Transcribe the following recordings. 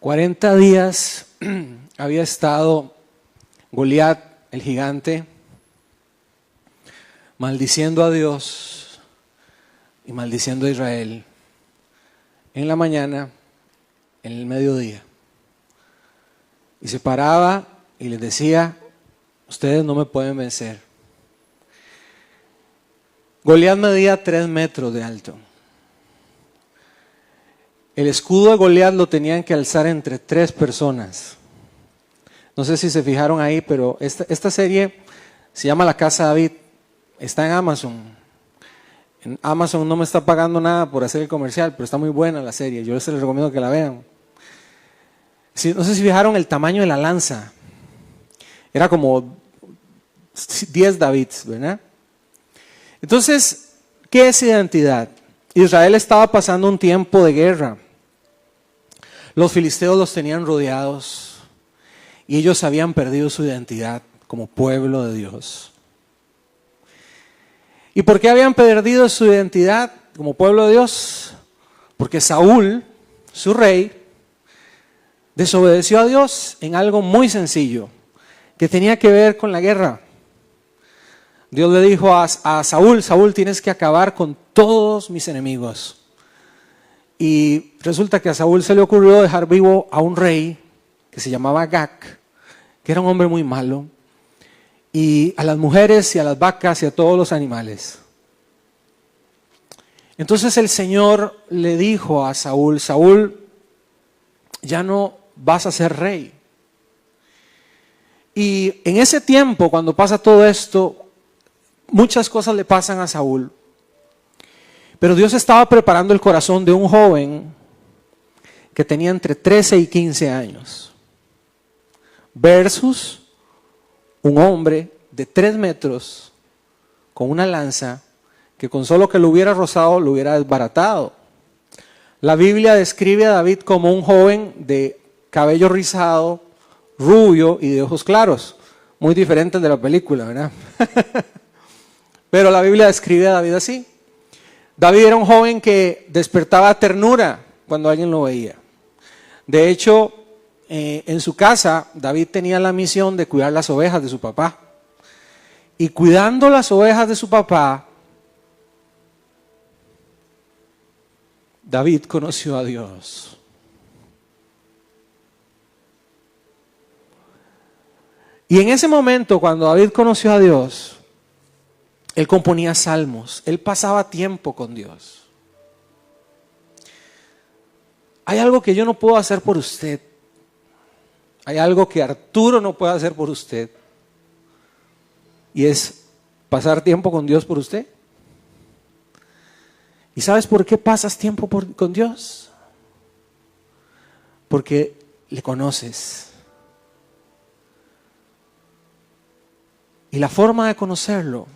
40 días había estado Goliat, el gigante, maldiciendo a Dios y maldiciendo a Israel en la mañana, en el mediodía. Y se paraba y les decía: ustedes no me pueden vencer. Goliat medía 3 metros de alto. El escudo de Goliat lo tenían que alzar entre 3 personas. No sé si se fijaron ahí, pero esta serie se llama La Casa de David. Está en Amazon. En Amazon no me está pagando nada por hacer el comercial, pero está muy buena la serie. Yo les recomiendo que la vean. No sé si fijaron el tamaño de la lanza. Era como 10 Davids, ¿verdad? Entonces, ¿qué es identidad? Israel estaba pasando un tiempo de guerra. Los filisteos los tenían rodeados y ellos habían perdido su identidad como pueblo de Dios. ¿Y por qué habían perdido su identidad como pueblo de Dios? Porque Saúl, su rey, desobedeció a Dios en algo muy sencillo, que tenía que ver con la guerra. Dios le dijo a Saúl: Saúl, tienes que acabar con todos mis enemigos. Y resulta que a Saúl se le ocurrió dejar vivo a un rey que se llamaba Agag, que era un hombre muy malo, y a las mujeres y a las vacas y a todos los animales. Entonces el Señor le dijo a Saúl: Saúl, ya no vas a ser rey. Y en ese tiempo, cuando pasa todo esto, muchas cosas le pasan a Saúl. Pero Dios estaba preparando el corazón de un joven que tenía entre 13 y 15 años, versus un hombre de 3 metros con una lanza que con solo que lo hubiera rozado lo hubiera desbaratado. La Biblia describe a David como un joven de cabello rizado, rubio y de ojos claros. Muy diferente al de la película, ¿verdad? Pero la Biblia describe a David así. David era un joven que despertaba ternura cuando alguien lo veía. De hecho, en su casa, David tenía la misión de cuidar las ovejas de su papá. Y cuidando las ovejas de su papá, David conoció a Dios. Y en ese momento, cuando David conoció a Dios, él componía salmos, él pasaba tiempo con Dios. Hay algo que yo no puedo hacer por usted. Hay algo que Arturo no puede hacer por usted. Y es pasar tiempo con Dios por usted. ¿Y sabes por qué pasas tiempo con Dios? Porque le conoces. Y la forma de conocerlo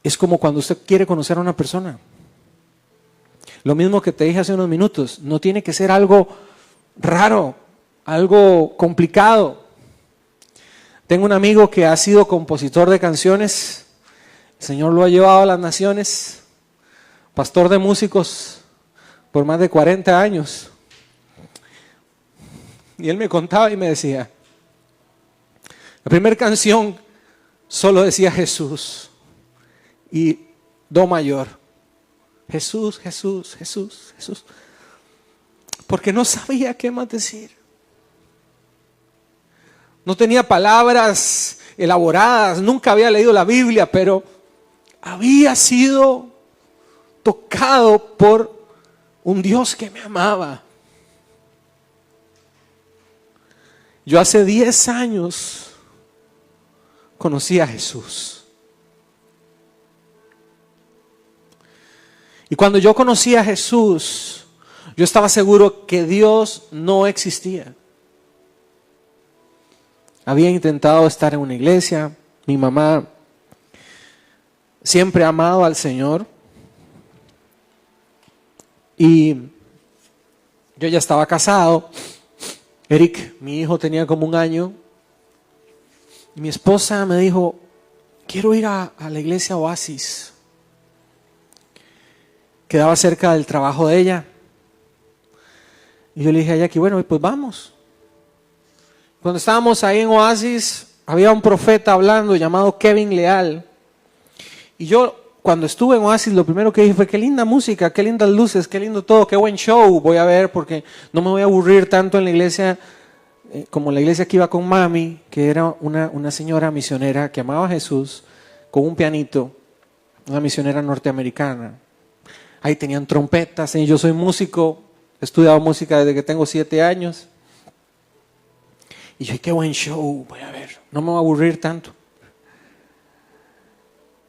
es como cuando usted quiere conocer a una persona. Lo mismo que te dije hace unos minutos, no tiene que ser algo raro, algo complicado. Tengo un amigo que ha sido compositor de canciones, el Señor lo ha llevado a las naciones, pastor de músicos por más de 40 años. Y él me contaba y me decía, la primera canción solo decía Jesús y do mayor. Jesús, Jesús, Jesús, Jesús. Porque no sabía qué más decir. No tenía palabras elaboradas, nunca había leído la Biblia, pero había sido tocado por un Dios que me amaba. Yo hace 10 años conocí a Jesús. Y cuando yo conocí a Jesús, yo estaba seguro que Dios no existía. Había intentado estar en una iglesia, mi mamá siempre ha amado al Señor. Y yo ya estaba casado. Eric, mi hijo, tenía como 1 año. Y mi esposa me dijo, quiero ir a la iglesia Oasis. Quedaba cerca del trabajo de ella. Y yo le dije a Jackie, bueno, pues vamos. Cuando estábamos ahí en Oasis, había un profeta hablando llamado Kevin Leal. Y yo, cuando estuve en Oasis, lo primero que dije fue, qué linda música, qué lindas luces, qué lindo todo, qué buen show voy a ver, porque no me voy a aburrir tanto en la iglesia como la iglesia que iba con mami, que era una señora misionera que amaba a Jesús, con un pianito, una misionera norteamericana. Ahí tenían trompetas, y yo soy músico, he estudiado música desde que tengo 7 años. Y yo, qué buen show, voy a ver, no me voy a aburrir tanto.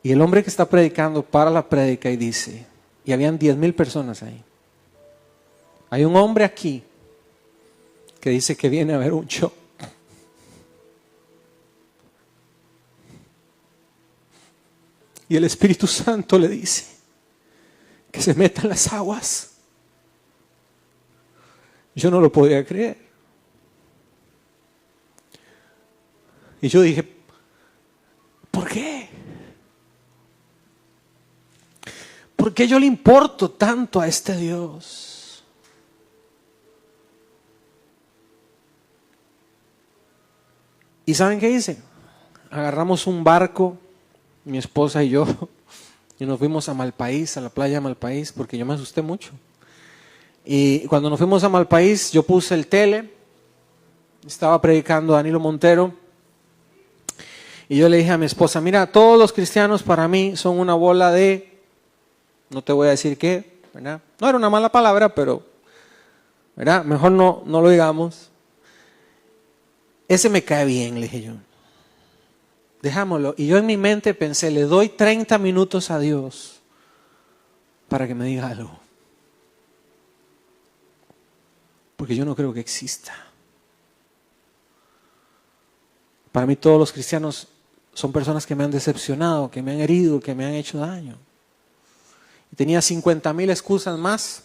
Y el hombre que está predicando para la prédica y dice, y habían 10,000 personas ahí. Hay un hombre aquí que dice que viene a ver un show. Y el Espíritu Santo le dice que se meta en las aguas. Yo no lo podía creer. Y yo dije, ¿por qué? ¿Por qué yo le importo tanto a este Dios? ¿Y saben qué hice? Agarramos un barco, mi esposa y yo, y nos fuimos a Malpaís, a la playa de Malpaís, porque yo me asusté mucho. Y cuando nos fuimos a Malpaís, yo puse el tele, estaba predicando Danilo Montero, y yo le dije a mi esposa, mira, todos los cristianos para mí son una bola de, no te voy a decir qué, ¿verdad? No era una mala palabra, pero, ¿verdad? Mejor no lo digamos. Ese me cae bien, le dije yo. Dejámoslo. Y yo en mi mente pensé, le doy 30 minutos a Dios para que me diga algo. Porque yo no creo que exista. Para mí todos los cristianos son personas que me han decepcionado, que me han herido, que me han hecho daño. Y tenía 50,000 excusas más.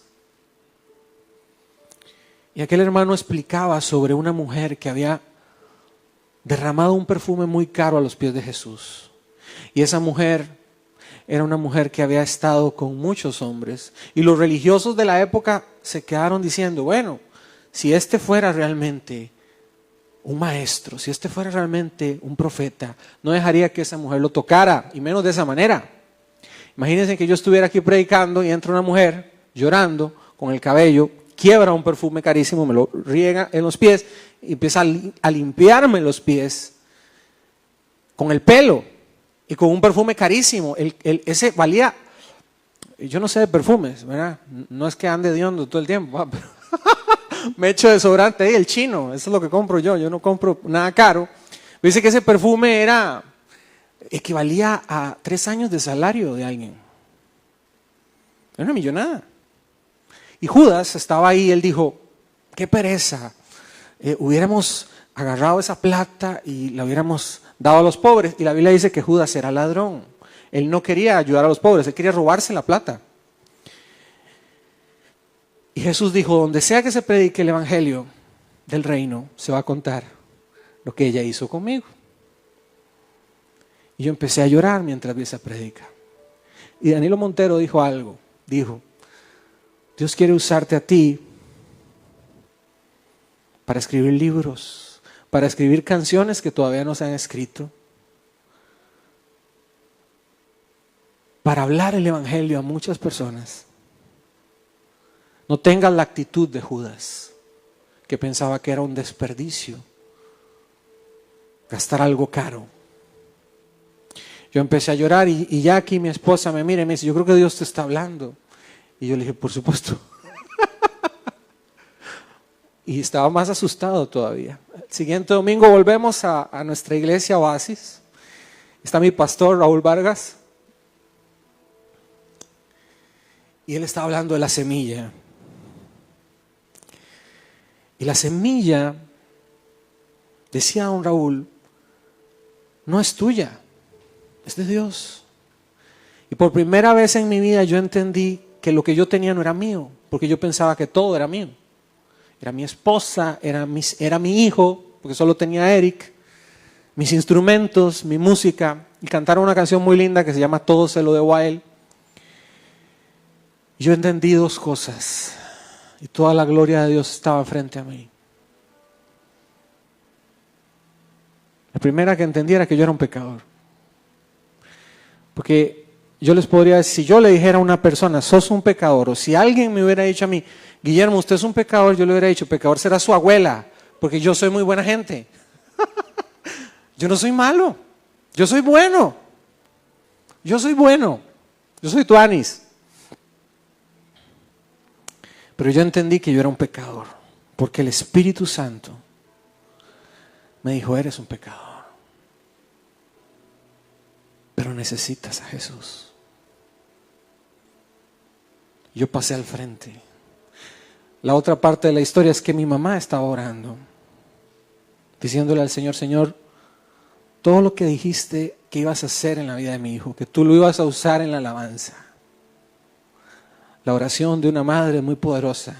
Y aquel hermano explicaba sobre una mujer que había derramado un perfume muy caro a los pies de Jesús. Y esa mujer era una mujer que había estado con muchos hombres. Y los religiosos de la época se quedaron diciendo, bueno, si este fuera realmente un maestro, si este fuera realmente un profeta, no dejaría que esa mujer lo tocara, y menos de esa manera. Imagínense que yo estuviera aquí predicando y entra una mujer llorando con el cabello, quiebra un perfume carísimo, me lo riega en los pies y empieza a limpiarme los pies con el pelo y con un perfume carísimo. Ese valía, yo no sé de perfumes, ¿verdad? No es que ande hediondo todo el tiempo, pero me echo desodorante ahí, el chino, eso es lo que compro yo no compro nada caro. Dice que ese perfume equivalía a 3 años de salario de alguien. Era una millonada. Y Judas estaba ahí, él dijo, qué pereza, hubiéramos agarrado esa plata y la hubiéramos dado a los pobres. Y la Biblia dice que Judas era ladrón. Él no quería ayudar a los pobres, él quería robarse la plata. Y Jesús dijo, donde sea que se predique el evangelio del reino, se va a contar lo que ella hizo conmigo. Y yo empecé a llorar mientras vi esa predica. Y Danilo Montero dijo algo, dijo, Dios quiere usarte a ti para escribir libros, para escribir canciones que todavía no se han escrito, para hablar el evangelio a muchas personas. No tengas la actitud de Judas, que pensaba que era un desperdicio gastar algo caro. Yo empecé a llorar y Jackie, mi esposa, me mira y me dice, yo creo que Dios te está hablando. Y yo le dije, por supuesto. Y estaba más asustado todavía. El siguiente domingo volvemos a nuestra iglesia Oasis. Está mi pastor Raúl Vargas. Y él estaba hablando de la semilla. Y la semilla, decía don Raúl, no es tuya, es de Dios. Y por primera vez en mi vida yo entendí que lo que yo tenía no era mío, porque yo pensaba que todo era mío. Era mi esposa, era mi hijo, porque solo tenía Eric, mis instrumentos, mi música, y cantaron una canción muy linda que se llama Todo se lo debo a él. Yo entendí 2 cosas. Y toda la gloria de Dios estaba frente a mí. La primera que entendí era que yo era un pecador. Porque yo les podría decir, si yo le dijera a una persona, sos un pecador, o si alguien me hubiera dicho a mí, Guillermo, usted es un pecador, yo le hubiera dicho, pecador será su abuela, porque yo soy muy buena gente. Yo no soy malo, yo soy bueno. Yo soy bueno, yo soy tuanis. Pero yo entendí que yo era un pecador, porque el Espíritu Santo me dijo, eres un pecador, pero necesitas a Jesús. Yo pasé al frente. La otra parte de la historia es que mi mamá estaba orando, diciéndole al Señor, Señor, todo lo que dijiste que ibas a hacer en la vida de mi hijo, que tú lo ibas a usar en la alabanza. La oración de una madre muy poderosa.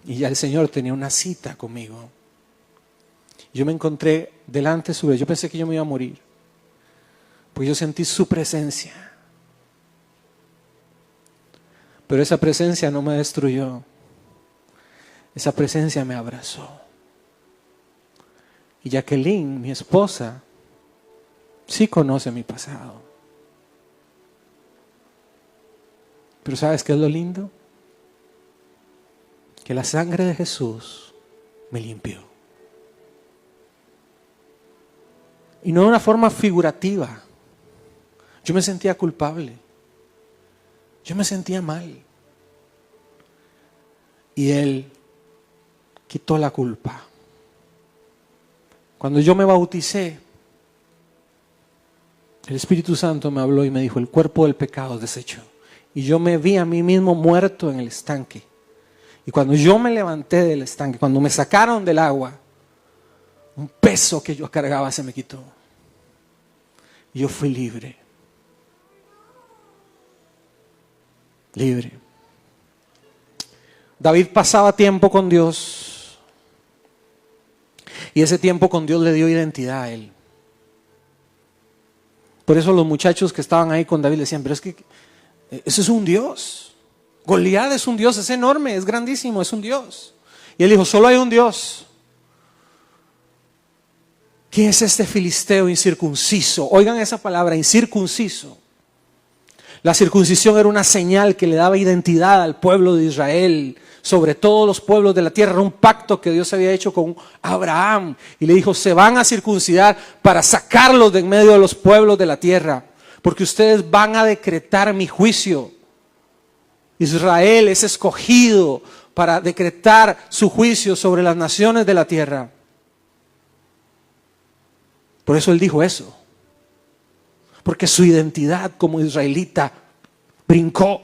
Y ya el Señor tenía una cita conmigo. Yo me encontré delante suyo. Yo pensé que yo me iba a morir, pues yo sentí su presencia. Pero esa presencia no me destruyó. Esa presencia me abrazó. Y Jacqueline, mi esposa, sí conoce mi pasado. Pero ¿sabes qué es lo lindo? Que la sangre de Jesús me limpió. Y no de una forma figurativa. Yo me sentía culpable. Yo me sentía mal. Y Él quitó la culpa. Cuando yo me bauticé, el Espíritu Santo me habló y me dijo, el cuerpo del pecado es deshecho. Y yo me vi a mí mismo muerto en el estanque. Y cuando yo me levanté del estanque, cuando me sacaron del agua, un peso que yo cargaba se me quitó. Y yo fui libre. Libre. David pasaba tiempo con Dios. Y ese tiempo con Dios le dio identidad a él. Por eso los muchachos que estaban ahí con David le decían, pero es que ese es un Dios. Goliat es un Dios, es enorme, es grandísimo, es un Dios. Y él dijo, solo hay un Dios. ¿Quién es este filisteo incircunciso? Oigan esa palabra, incircunciso. La circuncisión era una señal que le daba identidad al pueblo de Israel, sobre todos los pueblos de la tierra. Era un pacto que Dios había hecho con Abraham. Y le dijo, se van a circuncidar para sacarlos de en medio de los pueblos de la tierra. Porque ustedes van a decretar mi juicio. Israel es escogido para decretar su juicio sobre las naciones de la tierra. Por eso él dijo eso. Porque su identidad como israelita brincó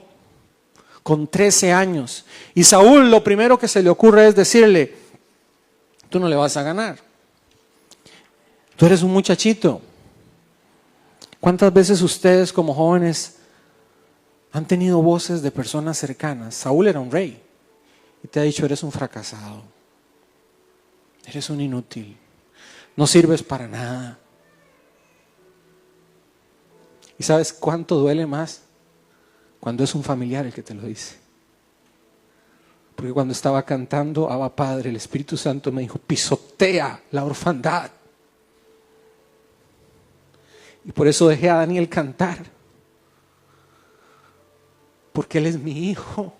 con 13 años. Y Saúl lo primero que se le ocurre es decirle, tú no le vas a ganar. Tú eres un muchachito. ¿Cuántas veces ustedes como jóvenes han tenido voces de personas cercanas? Saúl era un rey y te ha dicho, eres un fracasado. Eres un inútil. No sirves para nada. ¿Y sabes cuánto duele más? Cuando es un familiar el que te lo dice. Porque cuando estaba cantando Abba Padre, el Espíritu Santo me dijo, pisotea la orfandad. Y por eso dejé a Daniel cantar. Porque él es mi hijo.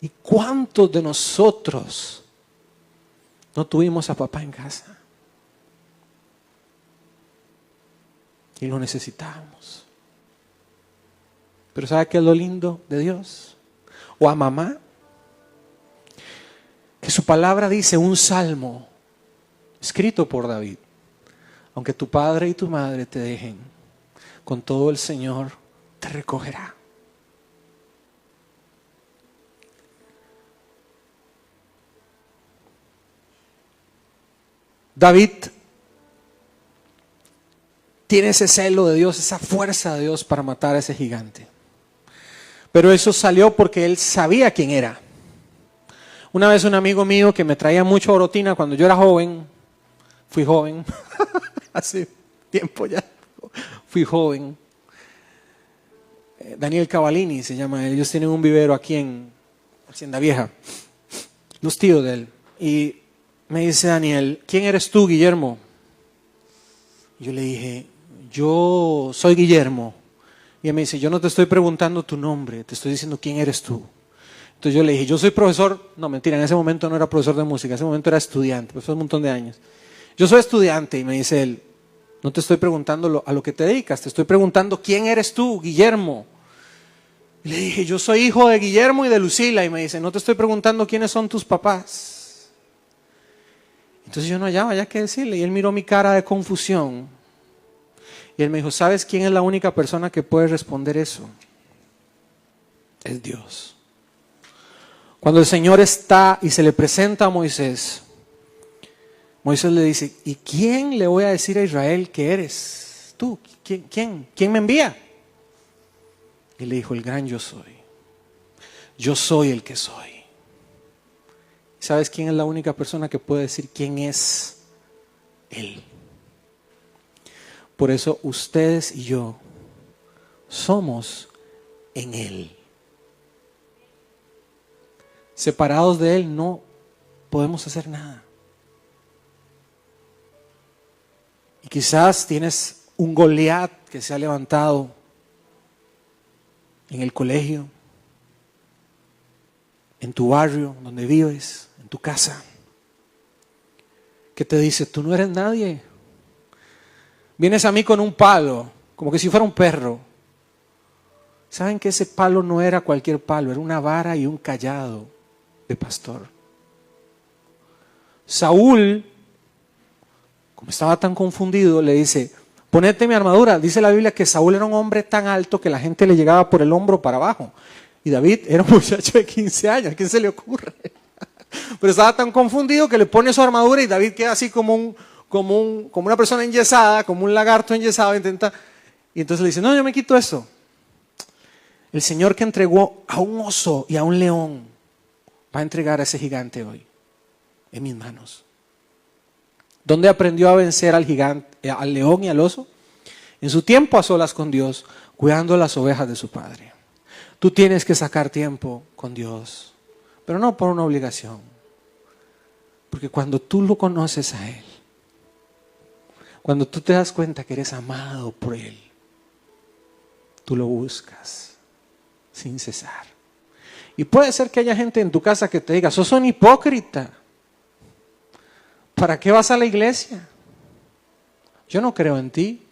¿Y cuántos de nosotros no tuvimos a papá en casa? Y lo necesitábamos. Pero ¿sabe qué es lo lindo de Dios? O a mamá. Que su palabra dice, un salmo escrito por David. Aunque tu padre y tu madre te dejen, con todo el Señor te recogerá. David tiene ese celo de Dios, esa fuerza de Dios para matar a ese gigante. Pero eso salió porque él sabía quién era. Una vez un amigo mío que me traía mucho orotina cuando yo era joven, fui joven, hace tiempo ya. fui joven. Daniel Cavallini se llama él. Ellos tienen un vivero aquí en Hacienda Vieja. Los tíos de él. Y me dice Daniel, ¿quién eres tú, Guillermo? Yo le dije, yo soy Guillermo. Y él me dice, yo no te estoy preguntando tu nombre, te estoy diciendo quién eres tú. Entonces yo le dije, yo soy profesor, no mentira, en ese momento no era profesor de música, en ese momento era estudiante, pues fue un montón de años. Yo soy estudiante y me dice él, no te estoy preguntando a lo que te dedicas, te estoy preguntando quién eres tú, Guillermo. Y le dije, yo soy hijo de Guillermo y de Lucila. Y me dice, no te estoy preguntando quiénes son tus papás. Entonces yo no hallaba ya qué decirle y él miró mi cara de confusión. Y él me dijo, ¿sabes quién es la única persona que puede responder eso? Es Dios. Cuando el Señor está y se le presenta a Moisés, Moisés le dice, ¿y quién le voy a decir a Israel que eres tú? ¿Quién me envía? Y le dijo, el gran yo soy. Yo soy el que soy. ¿Sabes quién es la única persona que puede decir quién es Él? Por eso ustedes y yo somos en Él. Separados de Él no podemos hacer nada. Y quizás tienes un Goliat que se ha levantado en el colegio, en tu barrio, donde vives, en tu casa, que te dice, tú no eres nadie. Vienes a mí con un palo, como que si fuera un perro. ¿Saben que ese palo no era cualquier palo? Era una vara y un cayado de pastor. Saúl, como estaba tan confundido, le dice, ponete mi armadura. Dice la Biblia que Saúl era un hombre tan alto que la gente le llegaba por el hombro para abajo. Y David era un muchacho de 15 años. ¿A quién se le ocurre? Pero estaba tan confundido que le pone su armadura y David queda así como una persona enyesada, como un lagarto enyesado. Y entonces le dice, no, yo me quito eso. El Señor que entregó a un oso y a un león va a entregar a ese gigante hoy en mis manos. ¿Dónde aprendió a vencer al gigante, al león y al oso? En su tiempo a solas con Dios, cuidando las ovejas de su padre. Tú tienes que sacar tiempo con Dios, pero no por una obligación. Porque cuando tú lo conoces a Él, cuando tú te das cuenta que eres amado por Él, tú lo buscas sin cesar. Y puede ser que haya gente en tu casa que te diga, sos un hipócrita. ¿Para qué vas a la iglesia? Yo no creo en ti.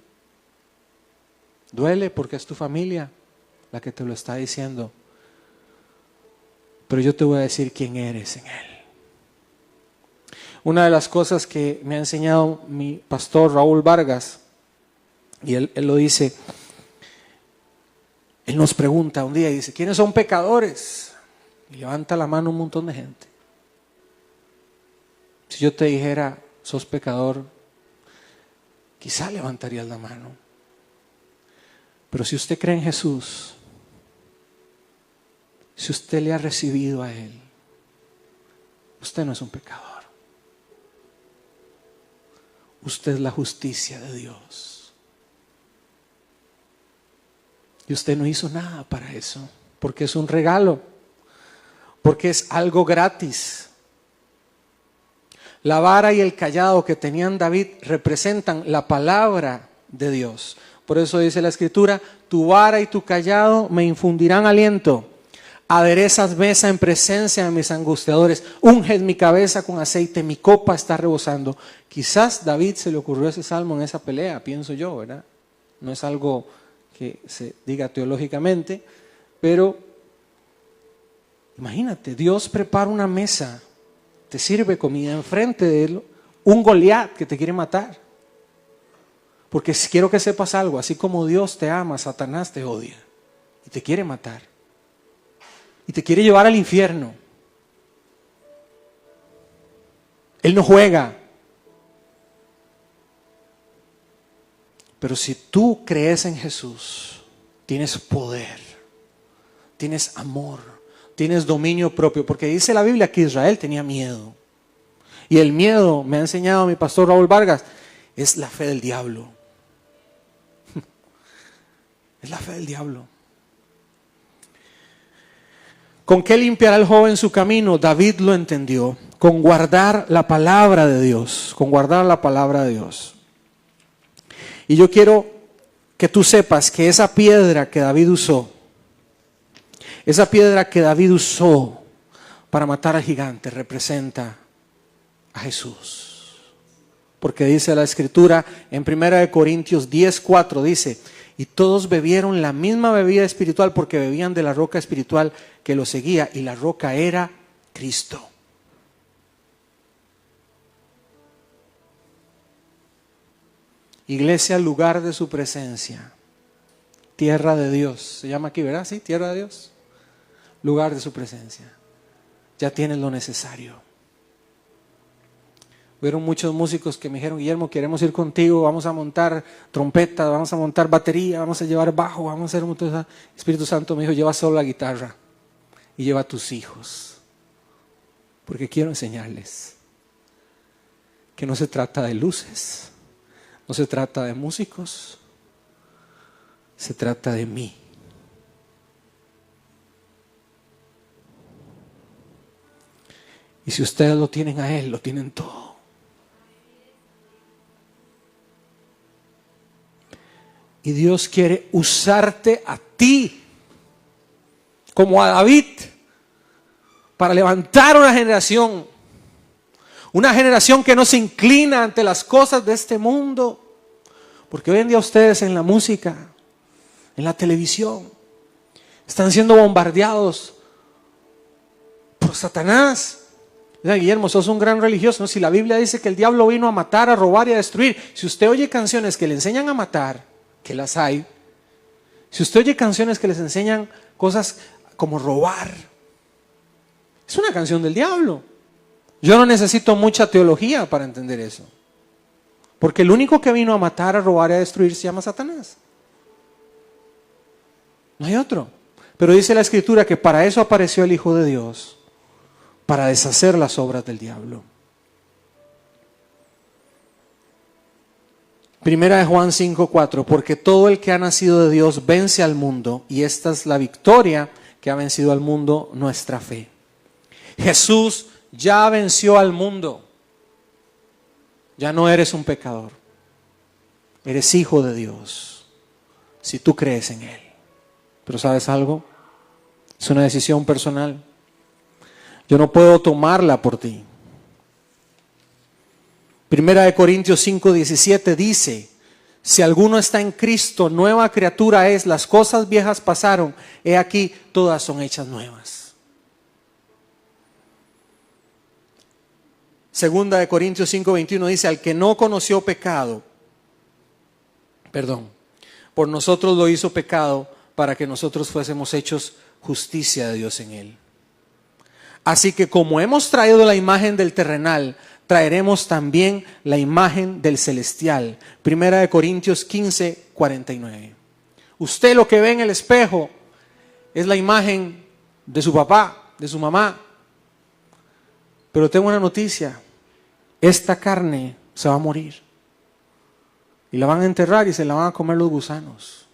Duele porque es tu familia la que te lo está diciendo. Pero yo te voy a decir quién eres en Él. Una de las cosas que me ha enseñado mi pastor Raúl Vargas, y él lo dice, él nos pregunta un día y dice, ¿quiénes son pecadores? Y levanta la mano un montón de gente. Si yo te dijera, sos pecador, quizá levantarías la mano. Pero si usted cree en Jesús, si usted le ha recibido a Él, usted no es un pecador. Usted es la justicia de Dios. Y usted no hizo nada para eso, porque es un regalo, porque es algo gratis. La vara y el cayado que tenían David representan la palabra de Dios. Por eso dice la Escritura, tu vara y tu cayado me infundirán aliento. Aderezas mesa en presencia de mis angustiadores. Unges mi cabeza con aceite, mi copa está rebosando. Quizás David se le ocurrió ese salmo en esa pelea, pienso yo, ¿verdad? No es algo que se diga teológicamente, pero imagínate, Dios prepara una mesa, te sirve comida enfrente de él, un Goliat que te quiere matar. Porque quiero que sepas algo, así como Dios te ama, Satanás te odia y te quiere matar. Y te quiere llevar al infierno. Él no juega. Pero si tú crees en Jesús, tienes poder, tienes amor, tienes dominio propio. Porque dice la Biblia que Israel tenía miedo. Y el miedo, me ha enseñado mi pastor Raúl Vargas, es la fe del diablo. Es la fe del diablo. ¿Con qué limpiará el joven su camino? David lo entendió. Con guardar la palabra de Dios. Con guardar la palabra de Dios. Y yo quiero que tú sepas que esa piedra que David usó, para matar al gigante, representa a Jesús. Porque dice la Escritura en 1 Corintios 10:4, dice: y todos bebieron la misma bebida espiritual porque bebían de la roca espiritual que los seguía, y la roca era Cristo. Iglesia, lugar de su presencia. Tierra de Dios. Se llama aquí, ¿verdad? Sí, tierra de Dios. Lugar de su presencia. Ya tienes lo necesario. Hubieron muchos músicos que me dijeron: Guillermo, queremos ir contigo, vamos a montar trompeta, vamos a montar batería, vamos a llevar bajo, vamos a hacer un... Espíritu Santo me dijo: lleva solo la guitarra y lleva a tus hijos, porque quiero enseñarles que no se trata de luces, no se trata de músicos, se trata de mí. Y si ustedes lo tienen a Él, lo tienen todo. Y Dios quiere usarte a ti, como a David, para levantar una generación que no se inclina ante las cosas de este mundo. Porque hoy en día ustedes en la música, en la televisión, están siendo bombardeados por Satanás. Guillermo, sos un gran religioso, ¿no? Si la Biblia dice que el diablo vino a matar, a robar y a destruir. Si usted oye canciones que le enseñan a matar, que las hay. Si usted oye canciones que les enseñan cosas como robar, es una canción del diablo. Yo no necesito mucha teología para entender eso. Porque el único que vino a matar, a robar y a destruir se llama Satanás. No hay otro. Pero dice la Escritura que para eso apareció el Hijo de Dios, para deshacer las obras del diablo. Primera de Juan 5:4, porque todo el que ha nacido de Dios vence al mundo, y esta es la victoria que ha vencido al mundo, nuestra fe. Jesús ya venció al mundo. Ya no eres un pecador. Eres hijo de Dios, si tú crees en Él. Pero ¿sabes algo? Es una decisión personal. Yo no puedo tomarla por ti. Primera de Corintios 5:17 dice: si alguno está en Cristo, nueva criatura es, las cosas viejas pasaron, he aquí, todas son hechas nuevas. Segunda de Corintios 5:21 dice: al que no conoció pecado, por nosotros lo hizo pecado, para que nosotros fuésemos hechos justicia de Dios en él. Así que como hemos traído la imagen del terrenal, traeremos también la imagen del celestial. Primera de Corintios 15:49. Usted lo que ve en el espejo es la imagen de su papá, de su mamá. Pero tengo una noticia: esta carne se va a morir. Y la van a enterrar y se la van a comer los gusanos.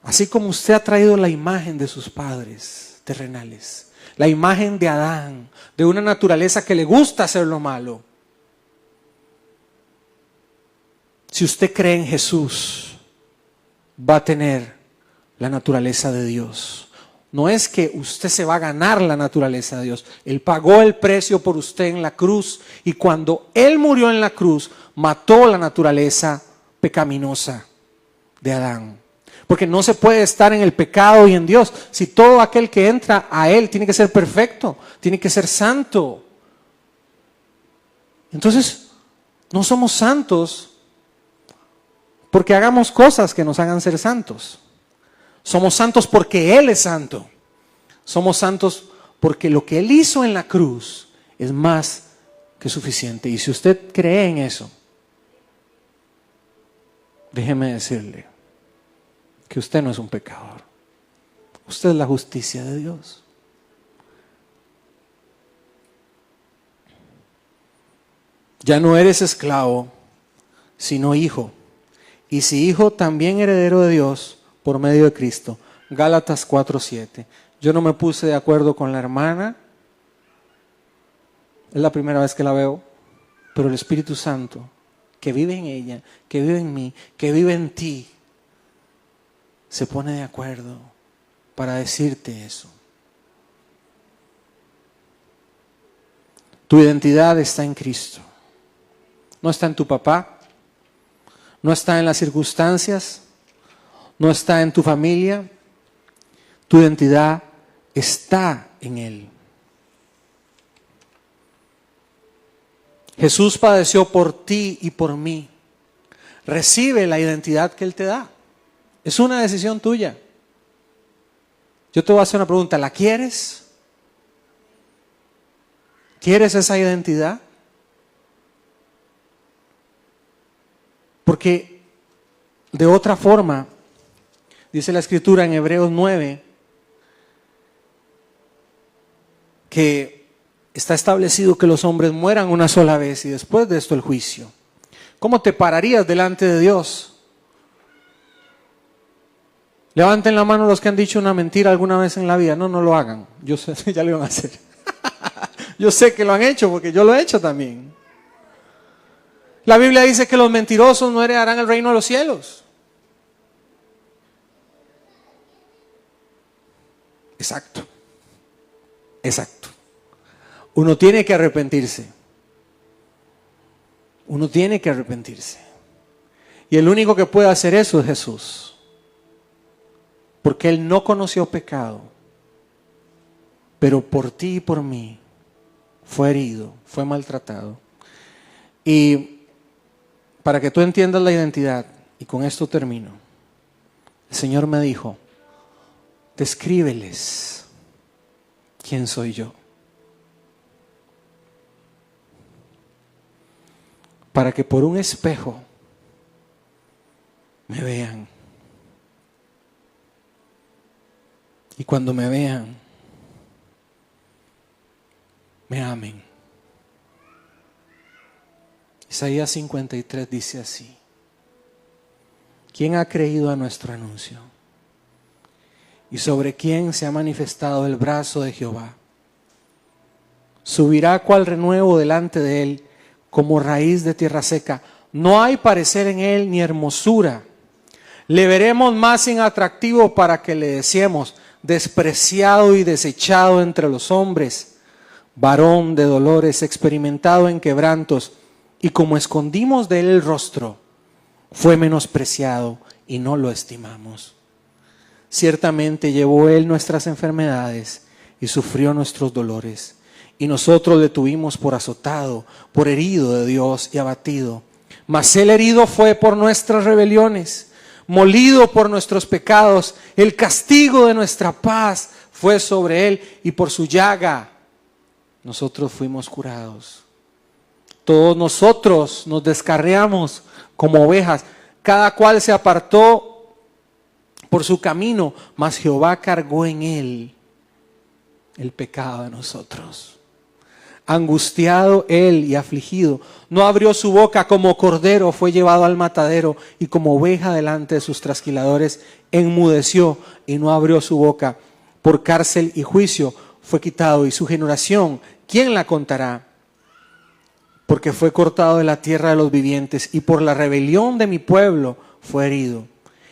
Así como usted ha traído la imagen de sus padres terrenales, la imagen de Adán, de una naturaleza que le gusta hacer lo malo. Si usted cree en Jesús, va a tener la naturaleza de Dios. No es que usted se va a ganar la naturaleza de Dios. Él pagó el precio por usted en la cruz, y cuando Él murió en la cruz, mató la naturaleza pecaminosa de Adán. Porque no se puede estar en el pecado y en Dios. Si todo aquel que entra a Él tiene que ser perfecto, tiene que ser santo. Entonces, no somos santos porque hagamos cosas que nos hagan ser santos. Somos santos porque Él es santo. Somos santos porque lo que Él hizo en la cruz es más que suficiente. Y si usted cree en eso, déjeme decirle que usted no es un pecador. Usted es la justicia de Dios. Ya no eres esclavo, sino hijo. y si hijo, también heredero de Dios por medio de Cristo. Gálatas 4:7. Yo no me puse de acuerdo con la hermana, es la primera vez que la veo, pero el Espíritu Santo, que vive en ella, que vive en mí, que vive en ti, se pone de acuerdo para decirte eso. Tu identidad está en Cristo. No está en tu papá, no está en las circunstancias, no está en tu familia. Tu identidad está en Él. Jesús padeció por ti y por mí. Recibe la identidad que Él te da. Es una decisión tuya. Yo te voy a hacer una pregunta. ¿La quieres? ¿Quieres esa identidad? Porque de otra forma, dice la Escritura en Hebreos 9, que está establecido que los hombres mueran una sola vez y después de esto el juicio. ¿Cómo te pararías delante de Dios? Levanten la mano los que han dicho una mentira alguna vez en la vida. No, no lo hagan. Yo sé, ya lo iban a hacer. Yo sé que lo han hecho porque yo lo he hecho también. La Biblia dice que los mentirosos no heredarán el reino de los cielos. Exacto. Exacto. Uno tiene que arrepentirse. Uno tiene que arrepentirse. Y el único que puede hacer eso es Jesús. Porque Él no conoció pecado. Pero por ti y por mí fue herido, fue maltratado. Y para que tú entiendas la identidad, y con esto termino, el Señor me dijo, descríbeles quién soy yo. Para que por un espejo me vean. Y cuando me vean, me amen. Isaías 53 dice así: ¿quién ha creído a nuestro anuncio? ¿Y sobre quién se ha manifestado el brazo de Jehová? Subirá cual renuevo delante de él, como raíz de tierra seca. No hay parecer en él ni hermosura. Le veremos más inatractivo para que le deseemos, despreciado y desechado entre los hombres, varón de dolores, experimentado en quebrantos, y como escondimos de él el rostro, fue menospreciado y no lo estimamos. Ciertamente llevó él nuestras enfermedades y sufrió nuestros dolores, y nosotros le tuvimos por azotado, por herido de Dios y abatido. Mas él herido fue por nuestras rebeliones, molido por nuestros pecados. El castigo de nuestra paz fue sobre él, y por su llaga nosotros fuimos curados. Todos nosotros nos descarriamos como ovejas, cada cual se apartó por su camino, mas Jehová cargó en él el pecado de nosotros. Angustiado él y afligido, no abrió su boca. Como cordero fue llevado al matadero, y como oveja delante de sus trasquiladores enmudeció y no abrió su boca. Por cárcel y juicio fue quitado, y su generación, ¿quién la contará? Porque fue cortado de la tierra de los vivientes, y por la rebelión de mi pueblo fue herido.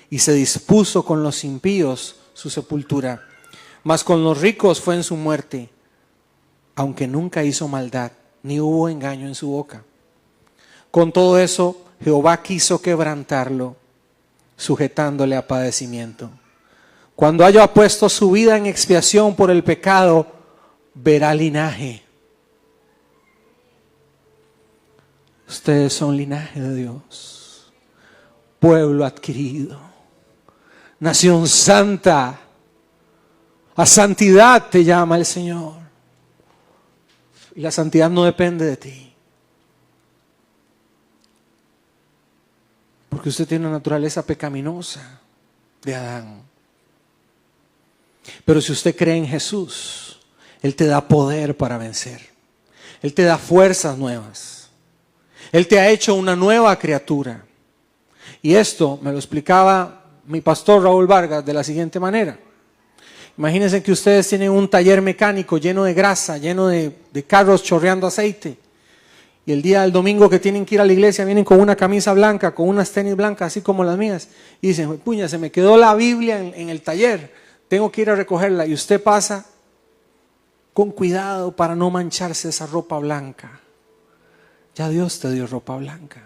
Y se dispuso con los impíos su sepultura, mas con los ricos fue en su muerte, aunque nunca hizo maldad, ni hubo engaño en su boca. Con todo eso, Jehová quiso quebrantarlo, sujetándole a padecimiento. Cuando haya puesto su vida en expiación por el pecado, verá linaje. Ustedes son linaje de Dios, pueblo adquirido, nación santa. A santidad te llama el Señor. Y la santidad no depende de ti, porque usted tiene una naturaleza pecaminosa de Adán. Pero si usted cree en Jesús, Él te da poder para vencer. Él te da fuerzas nuevas. Él te ha hecho una nueva criatura. Y esto me lo explicaba mi pastor Raúl Vargas de la siguiente manera. Imagínense que ustedes tienen un taller mecánico lleno de grasa, lleno de carros chorreando aceite. Y el día del domingo que tienen que ir a la iglesia vienen con una camisa blanca, con unas tenis blancas, así como las mías. Y dicen, puña, se me quedó la Biblia en el taller, tengo que ir a recogerla. Y usted pasa con cuidado para no mancharse esa ropa blanca. Ya Dios te dio ropa blanca.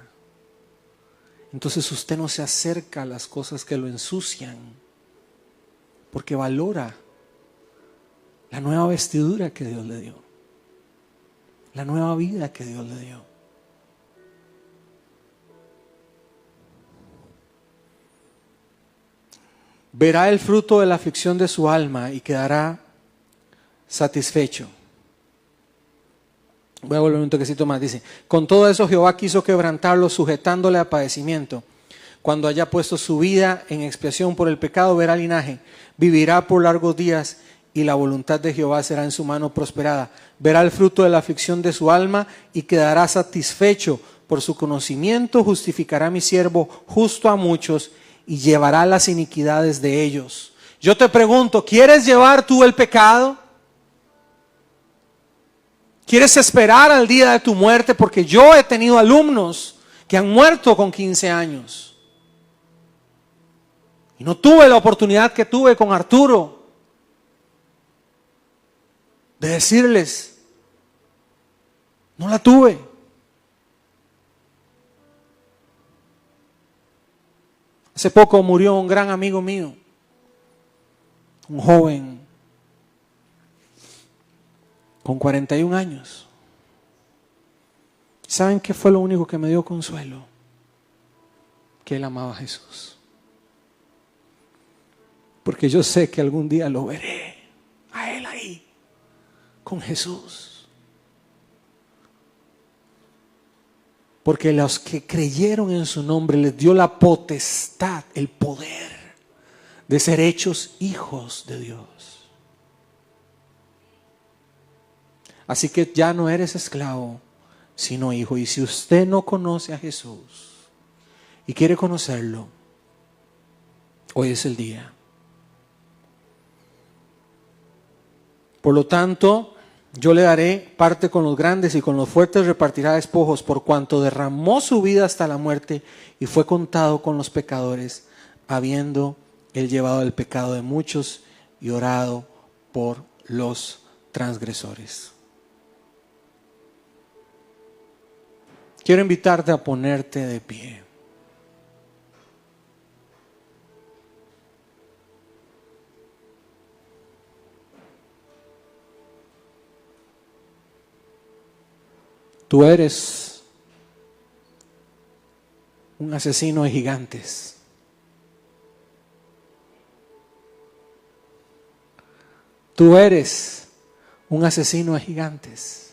Entonces usted no se acerca a las cosas que lo ensucian, porque valora la nueva vestidura que Dios le dio, la nueva vida que Dios le dio. Verá el fruto de la aflicción de su alma y quedará satisfecho. Voy a volver un toquecito más. Dice, con todo eso Jehová quiso quebrantarlo, sujetándole a padecimiento. Cuando haya puesto su vida en expiación por el pecado, verá linaje, vivirá por largos días, y la voluntad de Jehová será en su mano prosperada. Verá el fruto de la aflicción de su alma y quedará satisfecho. Por su conocimiento justificará mi siervo justo a muchos y llevará las iniquidades de ellos. Yo te pregunto, ¿quieres llevar tú el pecado? ¿Quieres esperar al día de tu muerte? Porque yo he tenido alumnos que han muerto con 15 años. Y no tuve la oportunidad que tuve con Arturo de decirles, no la tuve. Hace poco murió un gran amigo mío, un joven con 41 años. ¿Saben qué fue lo único que me dio consuelo? Que él amaba a Jesús. Porque yo sé que algún día lo veré a él ahí, con Jesús. Porque los que creyeron en su nombre les dio la potestad, el poder de ser hechos hijos de Dios. Así que ya no eres esclavo, sino hijo. Y si usted no conoce a Jesús y quiere conocerlo, hoy es el día. Por lo tanto, yo le daré parte con los grandes y con los fuertes repartirá despojos, por cuanto derramó su vida hasta la muerte y fue contado con los pecadores, habiendo él llevado el pecado de muchos y orado por los transgresores. Quiero invitarte a ponerte de pie. Tú eres un asesino de gigantes. Tú eres un asesino de gigantes.